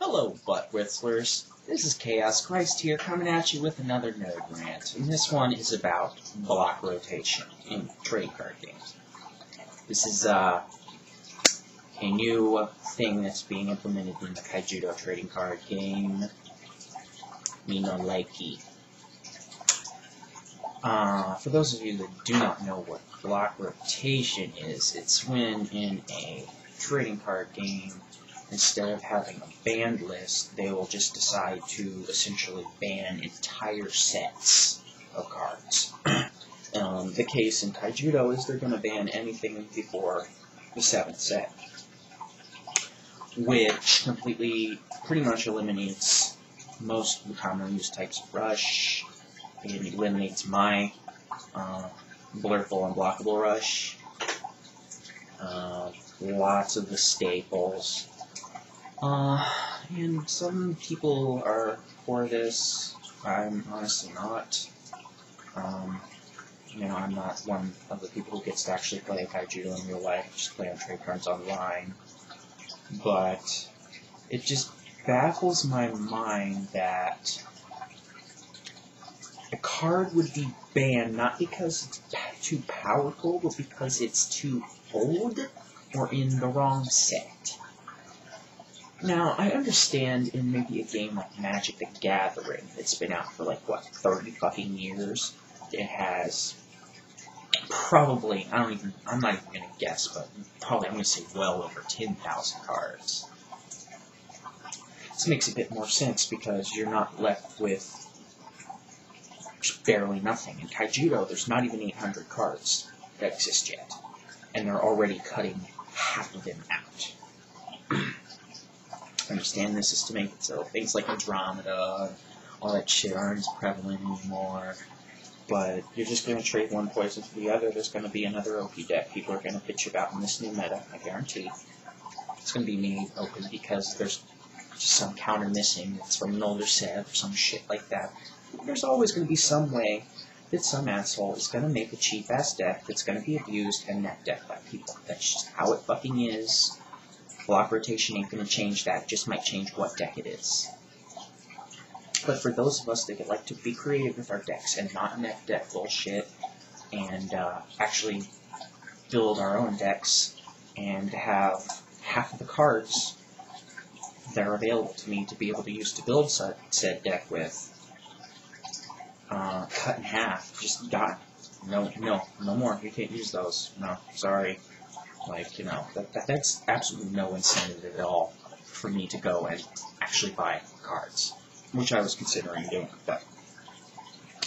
Hello, butt whistlers. This is Chaos Christ here, coming at you with another nerd rant, and this one is about block rotation in trading card games. This is a new thing that's being implemented in the Kaijudo trading card game. Me no likey. For those of you that do not know what block rotation is, it's when in a trading card game, instead of having a banned list, they will just decide to essentially ban entire sets of cards. The case in Kaijudo is they're going to ban anything before the 7th set, which completely, pretty much eliminates most of the commonly used types of rush. It eliminates my blurful unblockable rush, lots of the staples. And some people are for this. I'm honestly not. I'm not one of the people who gets to actually play Kaijudo in real life. I just play on trade cards online. But it just baffles my mind that a card would be banned not because it's too powerful, but because it's too old or in the wrong set. Now, I understand in maybe a game like Magic the Gathering that's been out for 30 fucking years, it has probably, I'm not even going to guess, but probably I'm going to say well over 10,000 cards. This makes a bit more sense because you're not left with barely nothing. In Kaijudo, there's not even 800 cards that exist yet, and they're already cutting half of them out. I understand this is to make it so things like Andromeda, all that shit aren't as prevalent anymore, but you're just going to trade one poison for the other. There's going to be another OP deck people are going to bitch about in this new meta, I guarantee. It's going to be made open because there's just some counter missing. It's from an older set or some shit like that. There's always going to be some way that some asshole is going to make a cheap-ass deck that's going to be abused and net decked by people. That's just how it fucking is. Block rotation ain't going to change that. It just might change what deck it is. But for those of us that like to be creative with our decks and not net deck bullshit and actually build our own decks and have half of the cards that are available to me to be able to use to build said deck with cut in half, just die. No more. You can't use those. No, sorry. That's absolutely no incentive at all for me to go and actually buy cards, which I was considering doing. But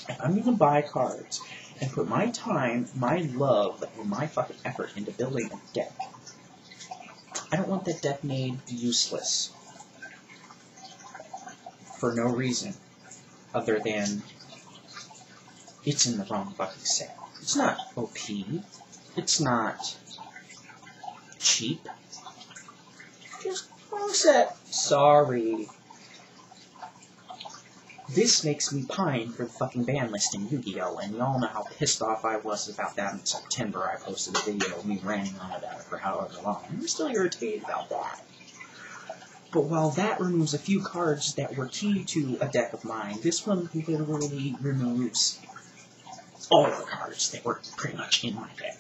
if I'm going to buy cards and put my time, my love, and my fucking effort into building a deck, I don't want that deck made useless for no reason other than it's in the wrong fucking set. It's not OP. It's not cheap. Just wrong set. Sorry. This makes me pine for the fucking ban list in Yu-Gi-Oh! And y'all know how pissed off I was about that in September. I posted a video of me ranting on about it for however long. I'm still irritated about that. But while that removes a few cards that were key to a deck of mine, this one literally removes all the cards that were pretty much in my deck.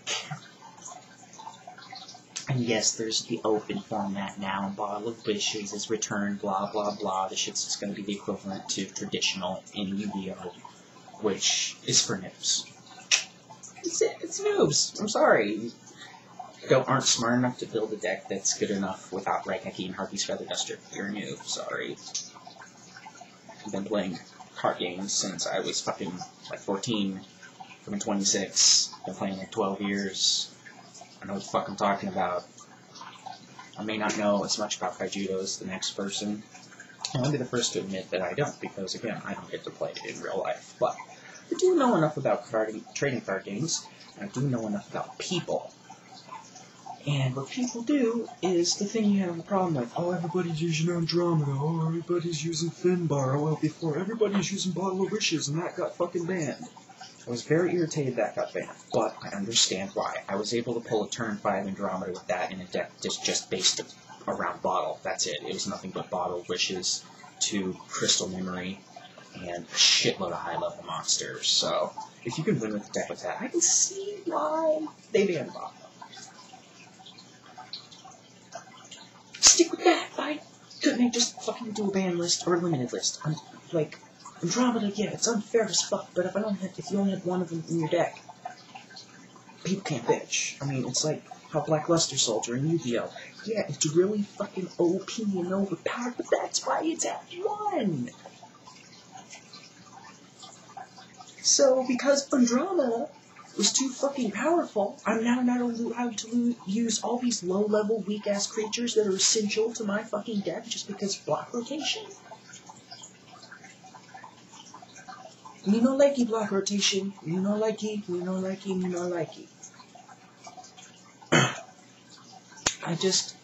And yes, there's the open format now, and Bottle of Wishes is returned, blah blah blah. The shit's just going to be the equivalent to traditional in Yu-Gi-Oh!, which is for noobs. It's noobs. I'm sorry. You aren't smart enough to build a deck that's good enough without Raigeki and Harpy's Feather Duster. You're a noob. Sorry. I've been playing card games since I was fucking 14. I'm 26. Been playing 12 years. I know what the fuck I'm talking about. I may not know as much about Kaijudo as the next person. I'll be the first to admit that I don't, because again, I don't get to play it in real life. But I do know enough about trading card games, and I do know enough about people. And what people do is the thing you have a problem with. Oh, everybody's using Andromeda. Oh, everybody's using Finbar. Oh, well, before everybody's using Bottle of Wishes, and that got fucking banned. I was very irritated that got banned, but I understand why. I was able to pull a turn 5 Andromeda with that in a deck just based around bottle. That's it. It was nothing but bottle wishes to crystal memory and a shitload of high-level monsters. So if you can win with a deck with that, I can see why they banned bottle. Stick with that. Why couldn't they just fucking do a ban list or a limited list? Like Andromeda, yeah, it's unfair as fuck. But if you only had one of them in your deck, people can't bitch. I mean, it's like how Blackluster Soldier and Yu-Gi-Oh! Yeah, it's really fucking OP and overpowered, but that's why it's at 1! So, because Andromeda was too fucking powerful, I'm now not allowed to use all these low-level, weak-ass creatures that are essential to my fucking deck just because of block rotation? Me no likey block rotation. Me no likey, me no likey, me no likey. I just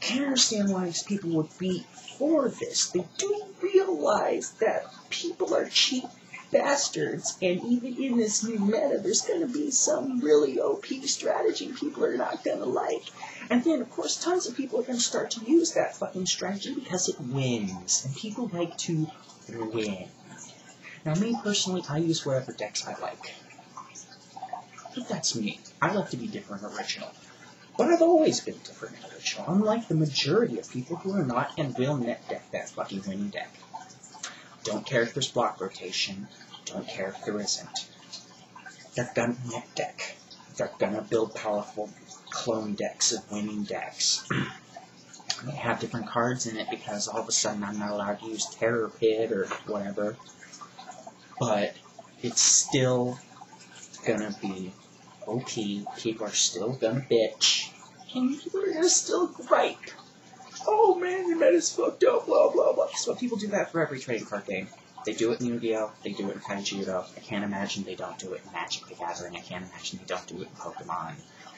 can't understand why these people would be for this. They do realize that people are cheap bastards, and even in this new meta, there's going to be some really OP strategy people are not going to like. And then, of course, tons of people are going to start to use that fucking strategy because it wins, and people like to win. Now, me personally, I use whatever decks I like. But that's me. I like to be different and original. But I've always been different and original, unlike the majority of people who are not and will net deck that fucking winning deck. Don't care if there's block rotation. Don't care if there isn't. They're gonna net deck. They're gonna build powerful clone decks of winning decks. They have different cards in it because all of a sudden I'm not allowed to use Terror Pit or whatever. But it's still gonna be OP. People are still gonna bitch. And people are gonna still gripe. Oh man, your meta's fucked up, blah blah blah. So people do that for every trading card game. They do it in Yu-Gi-Oh! They do it in Kaijudo. I can't imagine they don't do it in Magic the Gathering. I can't imagine they don't do it in Pokemon.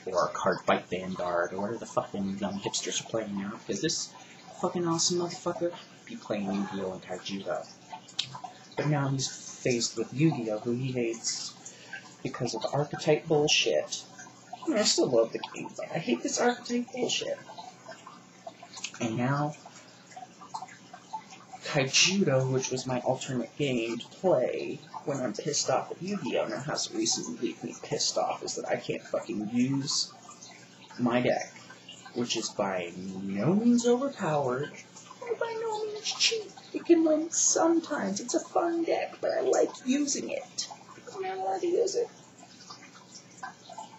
Or Card Fight Vanguard. Or whatever the fucking young hipsters are playing now. Because this fucking awesome motherfucker be playing Yu-Gi-Oh! and Kaijudo. But now he's faced with Yu-Gi-Oh! Who he hates because of archetype bullshit. I mean, I still love the game, but I hate this archetype bullshit. And now, Kaijudo, which was my alternate game to play when I'm pissed off at Yu-Gi-Oh! Now has recently made me pissed off is that I can't fucking use my deck, which is by no means overpowered, or by no means cheap. It can win sometimes. It's a fun deck, but I like using it. I'm not allowed to use it.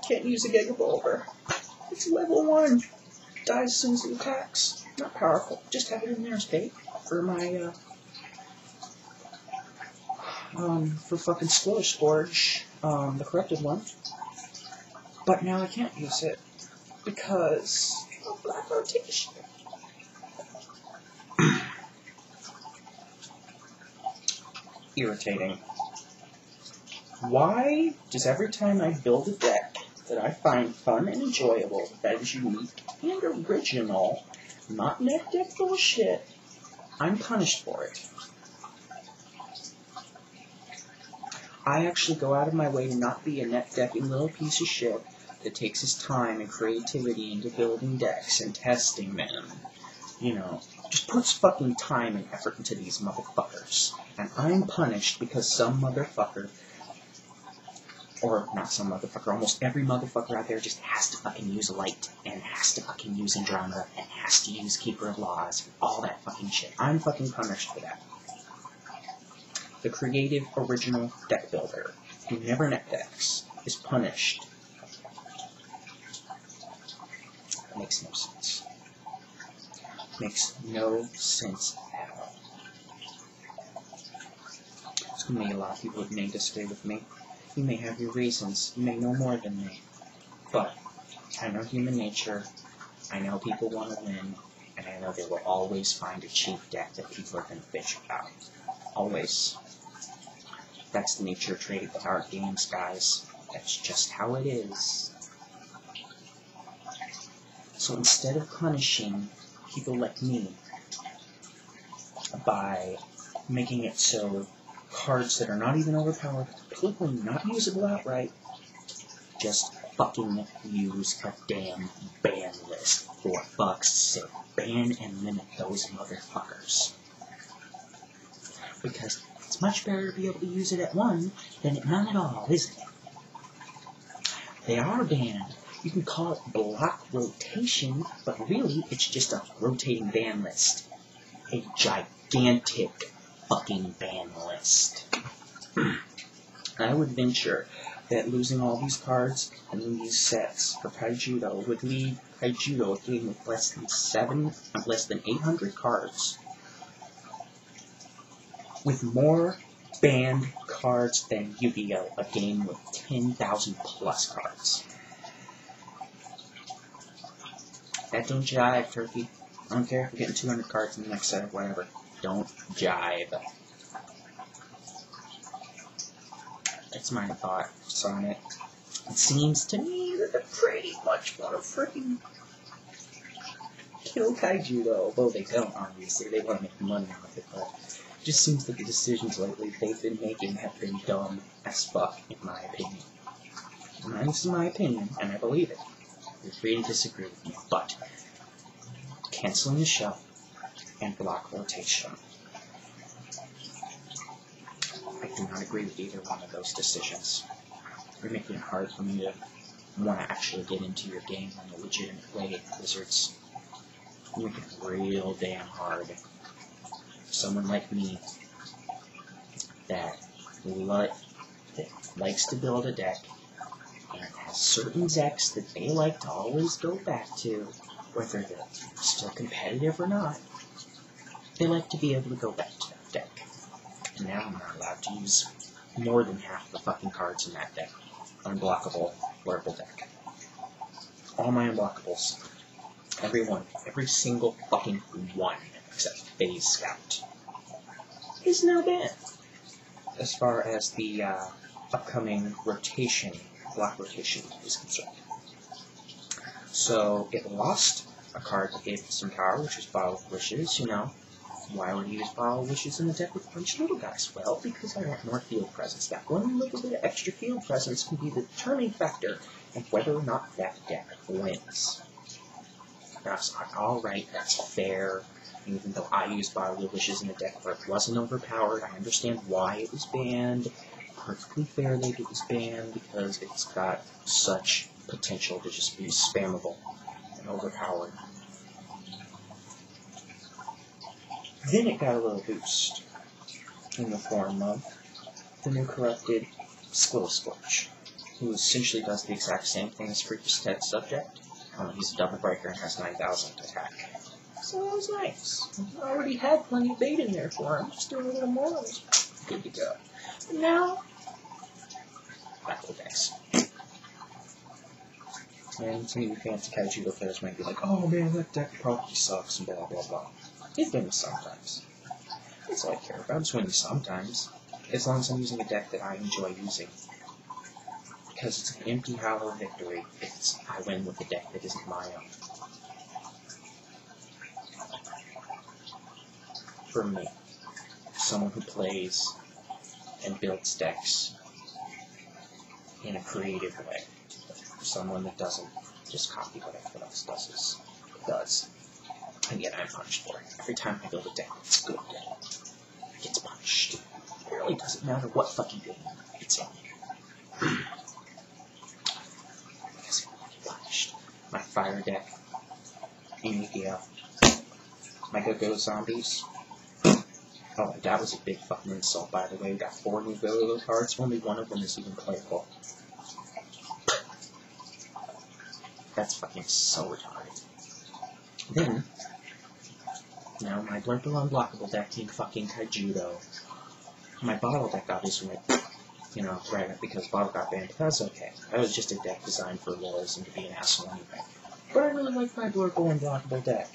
Can't use a Gigabolver. It's level 1. Dies as soon as it attacks. Not powerful. Just have it in there as bait for my, for fucking Scourge, the corrupted one. But now I can't use it because of black rotation. Irritating. Why does every time I build a deck that I find fun and enjoyable, that is unique and original, not net deck bullshit, I'm punished for it? I actually go out of my way to not be a net decking little piece of shit that takes his time and creativity into building decks and testing them. You know, just puts fucking time and effort into these motherfuckers. And I'm punished because some motherfucker, or not some motherfucker, almost every motherfucker out there just has to fucking use Light, and has to fucking use Andromeda, and has to use Keeper of Laws, and all that fucking shit. I'm fucking punished for that. The creative, original deck builder, who never net decks, is punished. Makes no sense. Makes no sense at all. There's going to be a lot of people who may disagree with me. You may have your reasons. You may know more than me. But I know human nature. I know people want to win. And I know they will always find a cheap deck that people are going to bitch about. Always. That's the nature of trading card games, guys. That's just how it is. So instead of punishing people like me by making it so cards that are not even overpowered, completely not usable outright, just fucking use a damn ban list, for fuck's sake. Ban and limit those motherfuckers. Because it's much better to be able to use it at one than at none at all, isn't it? They are banned. You can call it block rotation, but really it's just a rotating ban list. A gigantic fucking ban list. I would venture that losing all these cards and these sets for Kaijudo would leave Kaijudo a game with less than 800 cards, with more banned cards than Yu-Gi-Oh! A game with 10,000 plus cards. That don't jive, Turkey. I don't care if we're getting 200 cards in the next set or whatever. Don't jive. That's my thoughts on it. It seems to me that they pretty much want to freaking kill Kaijudo, although they don't, obviously. They want to make money off it, but it just seems that the decisions lately they've been making have been dumb as fuck, in my opinion. And this is my opinion, and I believe it. You're free to disagree with me, but canceling the show and block rotation. I do not agree with either one of those decisions. You're making it hard for me to want to actually get into your game in a legitimate way, Wizards. You're making it real damn hard. Someone like me that likes to build a deck and has certain decks that they like to always go back to, whether they're still competitive or not, they like to be able to go back to that deck. And now I'm not allowed to use more than half the fucking cards in that deck. Unblockable, blurable deck. All my unblockables. Every one. Every single fucking one, except Phase Scout, is now banned. As far as the upcoming rotation, block rotation is concerned. So, it lost a card that gave it some power, which was Bottle of Wishes, you know. Why would you use Bottle of Wishes in a deck with a bunch of little guys? Well, because I want more field presence. That one little bit of extra field presence can be the determining factor of whether or not that deck wins. Now, it's like, alright, that's fair. Even though I used Bottle of Wishes in a deck where it wasn't overpowered, I understand why it was banned. Perfectly fair that it was banned, because it's got such potential to just be spammable and overpowered. Then it got a little boost in the form of the new corrupted Squill Squelch, who essentially does the exact same thing as Freakish Ted's subject. He's a double breaker and has 9,000 attack. So that was nice. I already had plenty of bait in there for him. Just doing a little more. Good to go. And now, battle decks. And some of you fancy Kaijudo players might be like, oh man, that deck probably sucks and blah blah blah. It wins sometimes. That's all I care about. It's winning sometimes. As long as I'm using a deck that I enjoy using. Because it's an empty, hollow victory if I win with a deck that isn't my own. For me, someone who plays and builds decks in a creative way. For someone that doesn't just copy what everyone else does. And yet I'm punished for it. Every time I build a deck that's good, it gets punished. It really doesn't matter what fucking game it's in. Because it will get punished. My fire deck in Yugioh. My Go-Go Zombies. Oh, that was a big fucking insult, by the way. We got 4 new Go-Go cards. Only one of them is even playable. That's fucking so retarded. Then, now my Blurple Unblockable deck being fucking Kaijudo. My Bottle deck obviously went, you know, right up because Bottle got banned, but that's okay. That was just a deck designed for lulz and to be an asshole anyway. But I really like my Blurple Unblockable deck.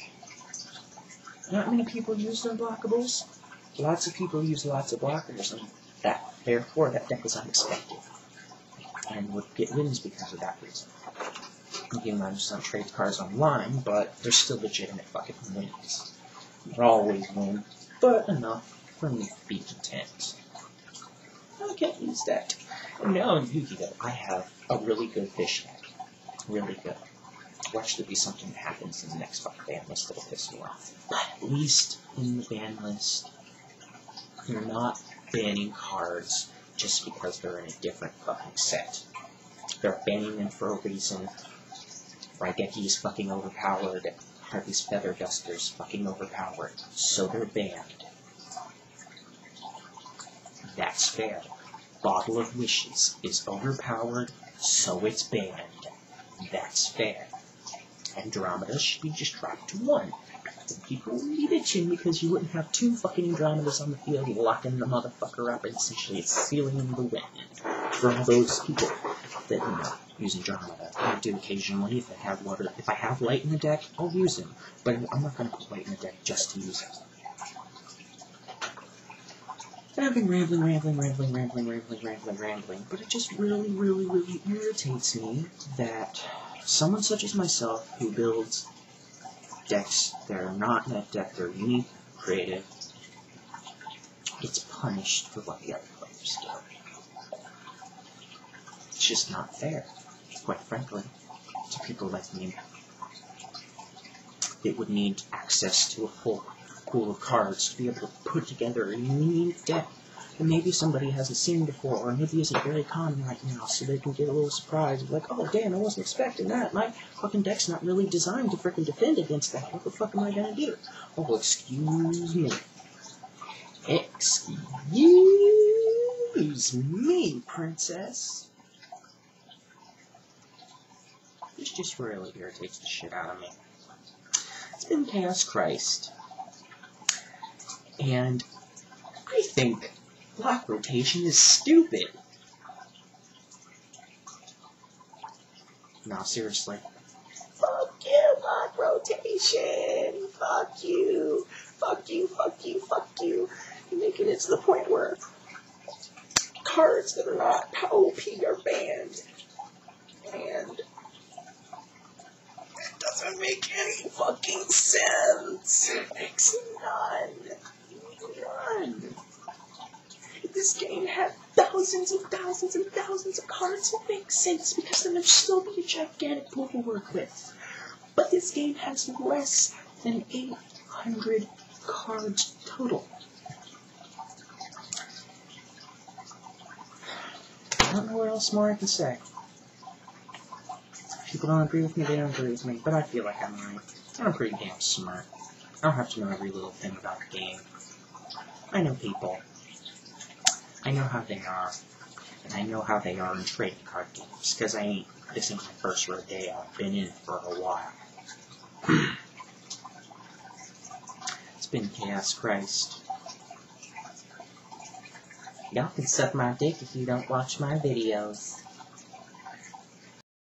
Not many people use Unblockables. Lots of people use lots of blockers, and therefore that deck is unexpected. And would get wins because of that reason. You can just not trade cards online, but they're still legitimate fucking wins. Not always win, but enough for me to be content. I can't use that. And now in Yu-Gi-Oh! I have a really good fish deck. Really good. Watch there be something that happens in the next fucking ban list that'll piss me off. But at least in the ban list, you're not banning cards just because they're in a different fucking set. They're banning them for a reason. Raigeki is fucking overpowered. Harvey's Feather Duster's fucking overpowered. So they're banned. That's fair. Bottle of Wishes is overpowered, so it's banned. That's fair. Andromeda should be just dropped to 1. People would be bitching because you wouldn't have 2 fucking Andromedas on the field locking the motherfucker up and essentially it's sealing the win. For all those people that, use Andromeda. I do occasionally if I have water. If I have light in the deck, I'll use him. But I'm not going to put light in the deck just to use him. And I've been rambling, but it just really, really, really irritates me that someone such as myself who builds decks that are not net deck, they're unique, creative, gets punished for what the other players do. It's just not fair, quite frankly, to people like me. It would need access to a full pool of cards to be able to put together a unique deck that maybe somebody hasn't seen before, or maybe isn't very common right now, so they can get a little surprised, like, oh damn, I wasn't expecting that, my fucking deck's not really designed to frickin' defend against that, what the fuck am I gonna do? Oh, well, excuse me. Excuse me, princess. This just really irritates the shit out of me. It's been Chaos Christ. And I think block rotation is stupid. No, seriously. Fuck you, block rotation. Fuck you. Fuck you, fuck you, fuck you. You make it to the point where cards that are not OP are banned. And that doesn't make any fucking sense. It makes none. If this game had thousands and thousands and thousands of cards, it makes sense because then there'd still be a gigantic pool to work with. But this game has less than 800 cards total. I don't know what else more I can say. If people don't agree with me, they don't agree with me, but I feel like I'm right. I'm pretty damn smart. I don't have to know every little thing about the game. I know people. I know how they are. And I know how they are in trading card games, because this ain't my first rodeo. I've been in it for a while. It's been Chaos Christ. Y'all can suck my dick if you don't watch my videos.